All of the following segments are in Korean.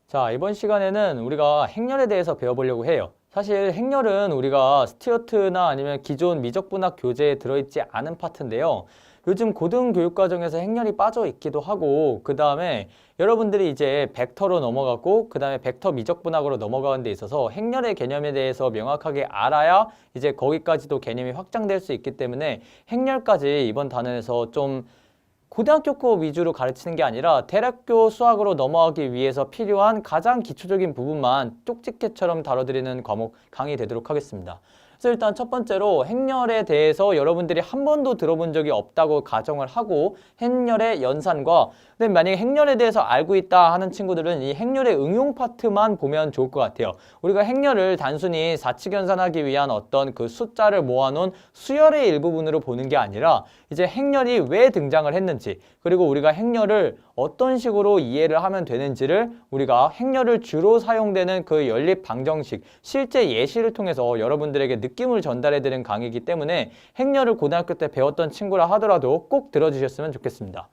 자, 이번 시간에는 우리가 행렬에 대해서 배워보려고 해요. 사실 행렬은 우리가 스튜어트나 아니면 기존 미적분학 교재에 들어있지 않은 파트인데요. 요즘 고등교육과정에서 행렬이 빠져 있기도 하고, 그 다음에 여러분들이 이제 벡터로 넘어가고, 그 다음에 벡터 미적분학으로 넘어가는 데 있어서 행렬의 개념에 대해서 명확하게 알아야 이제 거기까지도 개념이 확장될 수 있기 때문에 행렬까지 이번 단원에서 좀 고등학교 거 위주로 가르치는 게 아니라 대학교 수학으로 넘어가기 위해서 필요한 가장 기초적인 부분만 쪽집게처럼 다뤄드리는 과목 강의 되도록 하겠습니다. 그래서 일단 첫 번째로 행렬에 대해서 여러분들이 한 번도 들어본 적이 없다고 가정을 하고 행렬의 연산과 근데 만약에 행렬에 대해서 알고 있다 하는 친구들은 이 행렬의 응용 파트만 보면 좋을 것 같아요. 우리가 행렬을 단순히 사칙연산하기 위한 어떤 그 숫자를 모아놓은 수열의 일부분으로 보는 게 아니라 이제 행렬이 왜 등장을 했는지 그리고 우리가 행렬을 어떤 식으로 이해를 하면 되는지를 우리가 행렬을 주로 사용되는 그 연립 방정식 실제 예시를 통해서 여러분들에게 느낌을 전달해드리는 강의이기 때문에 행렬을 고등학교 때 배웠던 친구라 하더라도 꼭 들어주셨으면 좋겠습니다.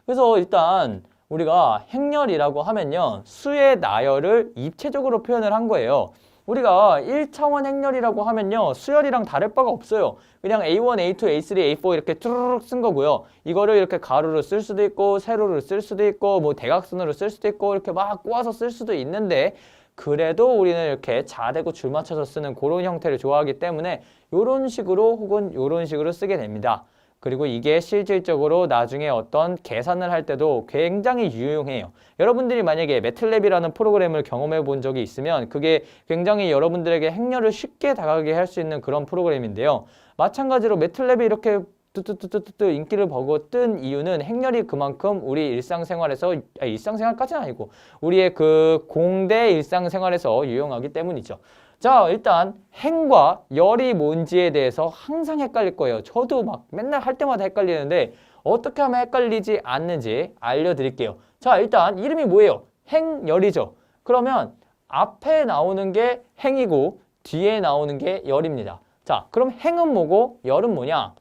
그래서 일단 우리가 행렬이라고 하면요. 수의 나열을 입체적으로 표현을 한 거예요. 우리가 1차원 행렬이라고 하면요. 수열이랑 다를 바가 없어요. 그냥 A1, A2, A3, A4 이렇게 쭈르륵 쓴 거고요. 이거를 이렇게 가로로 쓸 수도 있고 세로로 쓸 수도 있고 뭐 대각선으로 쓸 수도 있고 이렇게 막 꼬아서 쓸 수도 있는데 그래도 우리는 이렇게 자대고 줄 맞춰서 쓰는 그런 형태를 좋아하기 때문에 이런 식으로 혹은 이런 식으로 쓰게 됩니다. 그리고 이게 실질적으로 나중에 어떤 계산을 할 때도 굉장히 유용해요. 여러분들이 만약에 매틀랩이라는 프로그램을 경험해 본 적이 있으면 그게 굉장히 여러분들에게 행렬을 쉽게 다가가게 할 수 있는 그런 프로그램인데요. 마찬가지로 매틀랩이 이렇게 뚜뚜뚜뚜뚜 인기를 보고 뜬 이유는 행렬이 그만큼 우리 일상생활에서 일상생활까지는 아니고 우리의 그 공대 일상생활에서 유용하기 때문이죠. 자, 일단 행과 열이 뭔지에 대해서 항상 헷갈릴 거예요. 저도 막 맨날 할 때마다 헷갈리는데 어떻게 하면 헷갈리지 않는지 알려드릴게요. 자, 일단 이름이 뭐예요? 행열이죠. 그러면 앞에 나오는 게 행이고 뒤에 나오는 게 열입니다. 자, 그럼 행은 뭐고 열은 뭐냐?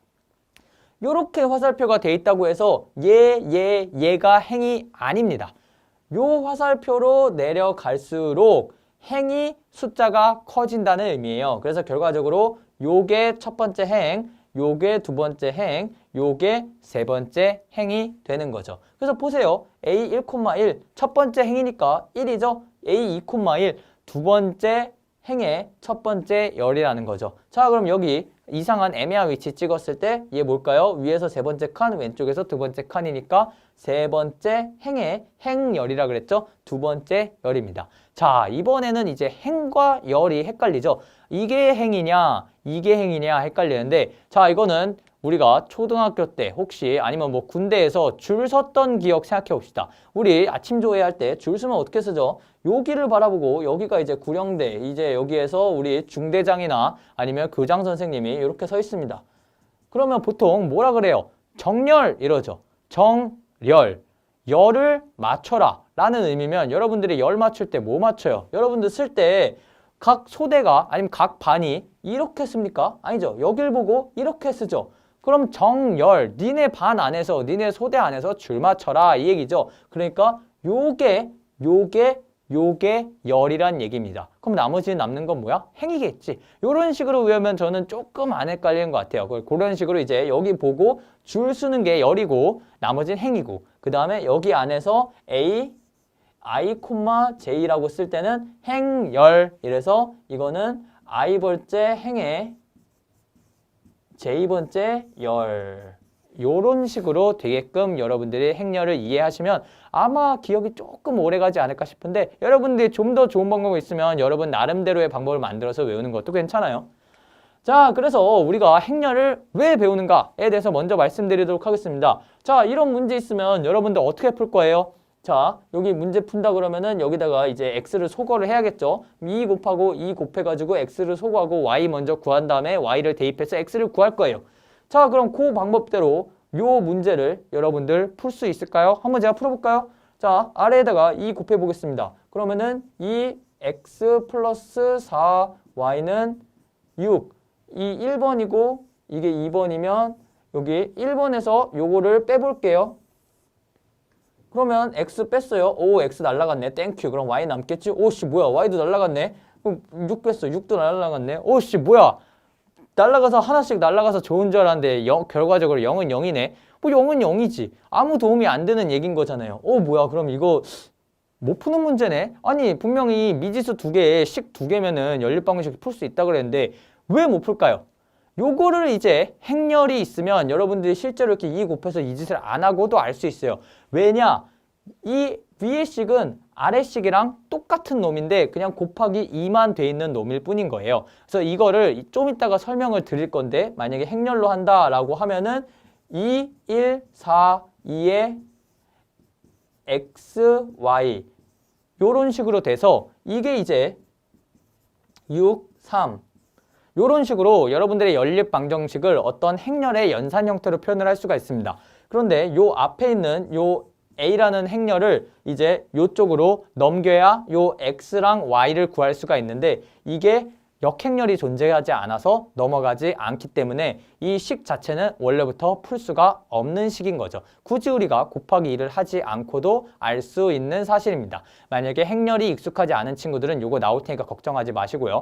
요렇게 화살표가 돼 있다고 해서 얘가 행이 아닙니다. 요 화살표로 내려갈수록 행이 숫자가 커진다는 의미예요. 그래서 결과적으로 요게 첫 번째 행, 요게 두 번째 행, 요게 세 번째 행이 되는 거죠. 그래서 보세요. A1,1 첫 번째 행이니까 1이죠. A2,1 두 번째 행의 첫 번째 열이라는 거죠. 자, 그럼 여기 이상한 애매한 위치 찍었을 때 얘 뭘까요? 위에서 세 번째 칸, 왼쪽에서 두 번째 칸이니까 세 번째 행의 행열이라 그랬죠? 두 번째 열입니다. 자, 이번에는 이제 행과 열이 헷갈리죠? 이게 행이냐, 이게 행이냐 헷갈리는데 자, 이거는 우리가 초등학교 때 혹시 아니면 뭐 군대에서 줄 섰던 기억 생각해 봅시다. 우리 아침 조회할 때 줄 서면 어떻게 쓰죠? 여기를 바라보고 여기가 이제 구령대, 이제 여기에서 우리 중대장이나 아니면 교장 선생님이 이렇게 서 있습니다. 그러면 보통 뭐라 그래요? 정렬 이러죠. 정열, 열을 맞춰라 라는 의미면 여러분들이 열 맞출 때 뭐 맞춰요? 여러분들 쓸 때 각 소대가 아니면 각 반이 이렇게 씁니까? 아니죠. 여길 보고 이렇게 쓰죠. 그럼 정열, 니네 반 안에서, 니네 소대 안에서 줄 맞춰라 이 얘기죠. 그러니까 요게 열이란 얘기입니다. 그럼 나머지는 남는 건 뭐야? 행이겠지. 이런 식으로 외우면 저는 조금 안 헷갈리는 것 같아요. 그런 식으로 이제 여기 보고 줄 쓰는 게 열이고 나머지는 행이고 그 다음에 여기 안에서 A, I, J라고 쓸 때는 행열 이래서 이거는 I번째 행에 J번째 열 요런 식으로 되게끔 여러분들이 행렬을 이해하시면 아마 기억이 조금 오래가지 않을까 싶은데 여러분들이 좀 더 좋은 방법이 있으면 여러분 나름대로의 방법을 만들어서 외우는 것도 괜찮아요. 자, 그래서 우리가 행렬을 왜 배우는가에 대해서 먼저 말씀드리도록 하겠습니다. 자, 이런 문제 있으면 여러분들 어떻게 풀 거예요? 자, 여기 문제 푼다 그러면은 여기다가 이제 x를 소거를 해야겠죠. 2 곱하고 2 곱해가지고 x를 소거하고 y 먼저 구한 다음에 y를 대입해서 x를 구할 거예요. 자, 그럼 그 방법대로 요 문제를 여러분들 풀 수 있을까요? 한번 제가 풀어볼까요? 자, 아래에다가 2 곱해 보겠습니다. 그러면은 2x 플러스 4y는 6. 이 1번이고 이게 2번이면 여기 1번에서 요거를 빼볼게요. 그러면 x 뺐어요. 오, x 날라갔네. 땡큐. 그럼 y 남겠지? 오씨 뭐야, y도 날라갔네. 그럼 6 뺐어. 6도 날라갔네. 오씨 뭐야, 날라가서 하나씩 날라가서 좋은 줄 알았는데 결과적으로 0은 0이네. 뭐 0은 0이지. 아무 도움이 안 되는 얘기인 거잖아요. 뭐야, 그럼 이거 못 푸는 문제네? 아니 분명히 미지수 2개에 식 2개면은 연립방정식 풀 수 있다 그랬는데 왜 못 풀까요? 요거를 이제 행렬이 있으면 여러분들이 실제로 이렇게 2 곱해서 이 짓을 안 하고도 알 수 있어요. 왜냐? 이 위의 식은 아래 식이랑 똑같은 놈인데 그냥 곱하기 2만 돼 있는 놈일 뿐인 거예요. 그래서 이거를 좀 이따가 설명을 드릴 건데 만약에 행렬로 한다라고 하면은 2, 1, 4, 2의 x, y 요런 식으로 돼서 이게 이제 6, 3 요런 식으로 여러분들의 연립 방정식을 어떤 행렬의 연산 형태로 표현을 할 수가 있습니다. 그런데 요 앞에 있는 요 A라는 행렬을 이제 요쪽으로 넘겨야 요 X랑 Y를 구할 수가 있는데 이게 역행렬이 존재하지 않아서 넘어가지 않기 때문에 이 식 자체는 원래부터 풀 수가 없는 식인 거죠. 굳이 우리가 곱하기 2를 하지 않고도 알 수 있는 사실입니다. 만약에 행렬이 익숙하지 않은 친구들은 요거 나올 테니까 걱정하지 마시고요.